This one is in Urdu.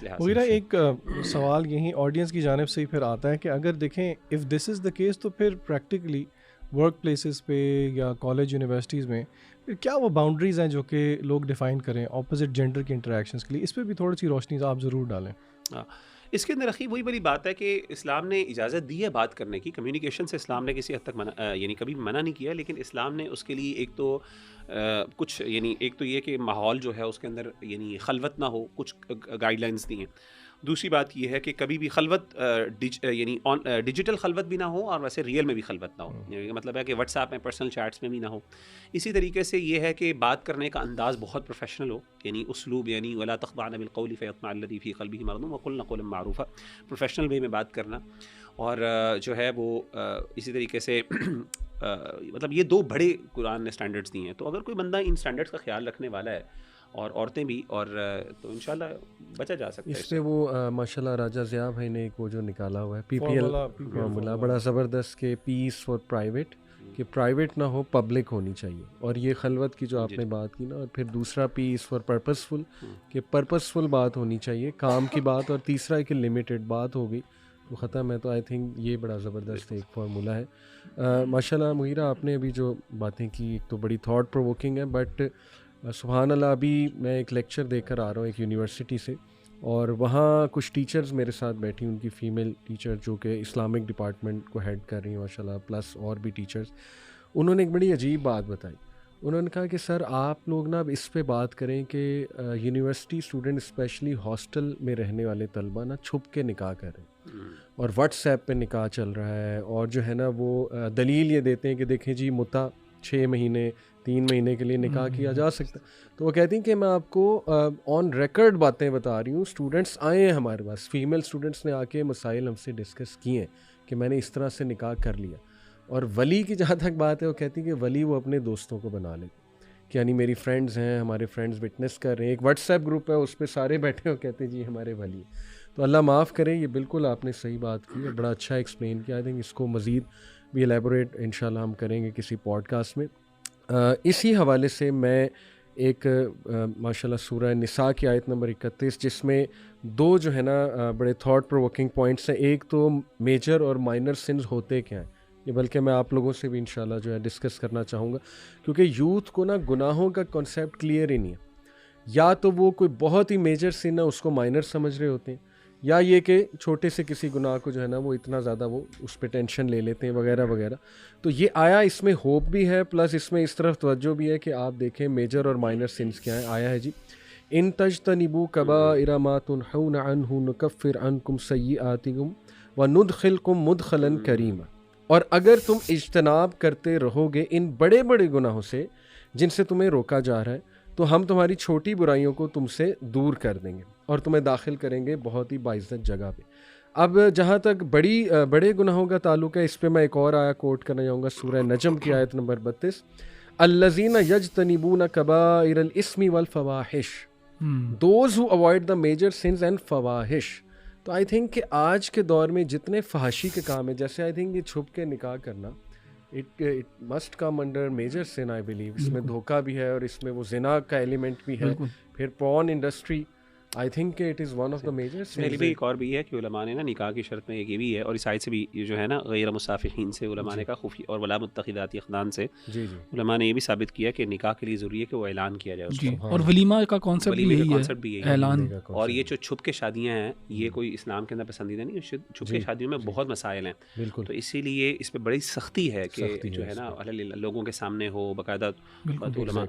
اس لحاظ وغیرہ ایک سوال یہیں آڈینس کی جانب سے ہی پھر آتا ہے کہ اگر دیکھیں if this is the case تو پھر پریکٹیکلی ورک پلیسز پہ یا کالج یونیورسٹیز میں پھر کیا وہ باؤنڈریز ہیں جو کہ لوگ ڈیفائن کریں اپوزٹ جینڈر کے انٹریکشنس کے لیے؟ اس پہ بھی تھوڑی سی روشنی آپ ضرور ڈالیں. اس کے اندر اخی وہی بڑی بات ہے کہ اسلام نے اجازت دی ہے بات کرنے کی، کمیونیکیشن سے اسلام نے کسی حد تک یعنی کبھی منع نہیں کیا، لیکن اسلام نے اس کے لیے ایک تو کچھ یعنی ایک تو یہ کہ ماحول جو ہے اس کے اندر یعنی خلوت نہ ہو، کچھ گائیڈ لائنس دی ہیں. دوسری بات یہ ہے کہ کبھی بھی خلوت یعنی ڈیجیٹل خلوت بھی نہ ہو اور ویسے ریئل میں بھی خلوت نہ ہو. یعنی مطلب ہے کہ واٹس ایپ میں پرسنل چیٹس میں بھی نہ ہو. اسی طریقے سے یہ ہے کہ بات کرنے کا انداز بہت پروفیشنل ہو، یعنی اسلوب یعنی ولا تخضعن بالقول فیطمع الذی فی قلبہ مرض وقلن قولا معروفا، پروفیشنل وے میں بات کرنا. اور جو ہے وہ اسی طریقے سے مطلب یہ دو بڑے قرآن نے سٹینڈرڈز دی ہیں. تو اگر کوئی بندہ ان سٹینڈرڈز کا خیال رکھنے والا ہے اور عورتیں بھی، اور تو انشاءاللہ بچا جا سکتا ہے. اس پہ وہ ماشاءاللہ راجہ ضیاء بھائی نے ایک وہ جو نکالا ہوا ہے پی پی ایل فارمولا بڑا زبردست کہ پیس فار پرائیویٹ، کہ پرائیویٹ نہ ہو پبلک ہونی چاہیے. اور یہ خلوت کی جو آپ نے بات کی نا، اور پھر دوسرا پیس فار پرپسفل، کہ پرپسفل بات ہونی چاہیے کام کی بات، اور تیسرا ہے کہ لمیٹڈ بات ہوگی تو ختم ہے. تو آئی تھنک یہ بڑا زبردست ایک فارمولا ہے. ماشاءاللہ مغیرہ آپ نے ابھی جو باتیں کی ایک تو بڑی تھاٹ پرووکنگ ہے، بٹ سبحان اللہ ابھی میں ایک لیکچر دیکھ کر آ رہا ہوں ایک یونیورسٹی سے، اور وہاں کچھ ٹیچرز میرے ساتھ بیٹھی، ان کی فیمیل ٹیچر جو کہ اسلامک ڈپارٹمنٹ کو ہیڈ کر رہی ہیں ماشاء اللہ، پلس اور بھی ٹیچرز. انہوں نے ایک بڑی عجیب بات بتائی. انہوں نے کہا کہ سر آپ لوگ نا اب اس پہ بات کریں کہ یونیورسٹی اسٹوڈنٹ اسپیشلی ہاسٹل میں رہنے والے طلبہ نا چھپ کے نکاح کر رہے ہیں، اور واٹس ایپ پہ نکاح چل رہا ہے، اور جو ہے نا وہ دلیل یہ دیتے ہیں کہ دیکھیں جی متا 6 مہینے 3 مہینے کے لیے نکاح کیا جا سکتا. تو وہ کہتی ہیں کہ میں آپ کو آن ریکارڈ باتیں بتا رہی ہوں، اسٹوڈنٹس آئے ہیں ہمارے پاس، فیمیل اسٹوڈنٹس نے آ کے مسائل ہم سے ڈسکس کیے ہیں کہ میں نے اس طرح سے نکاح کر لیا. اور ولی کی جہاں تک بات ہے، وہ کہتی ہیں کہ ولی وہ اپنے دوستوں کو بنا لے، کہ یعنی میری فرینڈز ہیں، ہمارے فرینڈز وٹنس کر رہے ہیں، ایک واٹس ایپ گروپ ہے اس پہ سارے بیٹھے ہو کہتے ہیں جی ہمارے ولی. تو اللہ معاف کرے، یہ بالکل آپ نے صحیح بات کی اور بڑا اچھا ایکسپلین کیا. آئی تھنک اس کو مزید بھی الیبوریٹ انشاءاللہ ہم کریں گے کسی پوڈ کاسٹ میں. اسی حوالے سے میں ایک ماشاءاللہ سورہ نساء کی آیت نمبر 31، جس میں دو جو ہے نا بڑے تھاٹ پرووکنگ پوائنٹس ہیں. ایک تو میجر اور مائنر سنز ہوتے کیا ہیں، یہ بلکہ میں آپ لوگوں سے بھی انشاءاللہ جو ہے ڈسکس کرنا چاہوں گا، کیونکہ یوتھ کو نا گناہوں کا کنسیپٹ کلیئر ہی نہیں ہے. یا تو وہ کوئی بہت ہی میجر سن ہے اس کو مائنر سمجھ رہے ہوتے ہیں، یا یہ کہ چھوٹے سے کسی گناہ کو جو ہے نا وہ اتنا زیادہ وہ اس پہ ٹینشن لے لیتے ہیں وغیرہ وغیرہ. تو یہ آیا اس میں ہوپ بھی ہے، پلس اس میں اس طرف توجہ بھی ہے کہ آپ دیکھیں میجر اور مائنر سنس کیا ہیں. آیا ہے جی ان تجتنبوا کبائر ما تنہون عنہ نکفر عنکم سیئاتکم وندخلکم مدخلا کریما. اور اگر تم اجتناب کرتے رہو گے ان بڑے بڑے گناہوں سے جن سے تمہیں روکا جا رہا ہے، تو ہم تمہاری چھوٹی برائیوں کو تم سے دور کر دیں گے اور تمہیں داخل کریں گے بہت ہی باعزت جگہ پہ. اب جہاں تک بڑے گناہوں کا تعلق ہے، اس پہ میں ایک اور آیا کوٹ کرنا چاہوں گا، سورہ نجم کی آیت نمبر 32، الذین یجتنبون کبائر الاسم والفواحش، those who avoid the major sins and فواحش. تو آئی تھنک کہ آج کے دور میں جتنے فحاشی کے کام ہیں، جیسے آئی تھنک یہ چھپ کے نکاح کرنا، it must come under major sin I believe. اس میں دھوکہ بھی ہے اور اس میں وہ زنا کا ایلیمنٹ بھی ہے. پھر پورن انڈسٹری، آئی تھنک کہ it is one of the major sins. بھی ایک اور بھی ہے کہ علماء نے نا نکاح کی شرط میں ایک یہ بھی ہے، اور اس آیت سے بھی یہ جو ہے نا غیر مصافحین سے علماء نے کہا خفی اور ولا متخذات اخدان سے علماء نے یہ بھی ثابت کیا کہ نکاح کے لیے ضروری ہے کہ وہ اعلان کیا جائے اس کو. اور ولیمہ کا کانسیپٹ بھی یہی ہے، اعلان. اور یہ جو چھپ کے شادیاں ہیں یہ کوئی اسلام کے اندر پسندیدہ نہیں. چھپ کے شادیوں میں بہت مسائل ہیں، تو اسی لیے اس پہ بڑی سختی ہے کہ جو ہے نا لوگوں کے سامنے ہو باقاعدہ علماء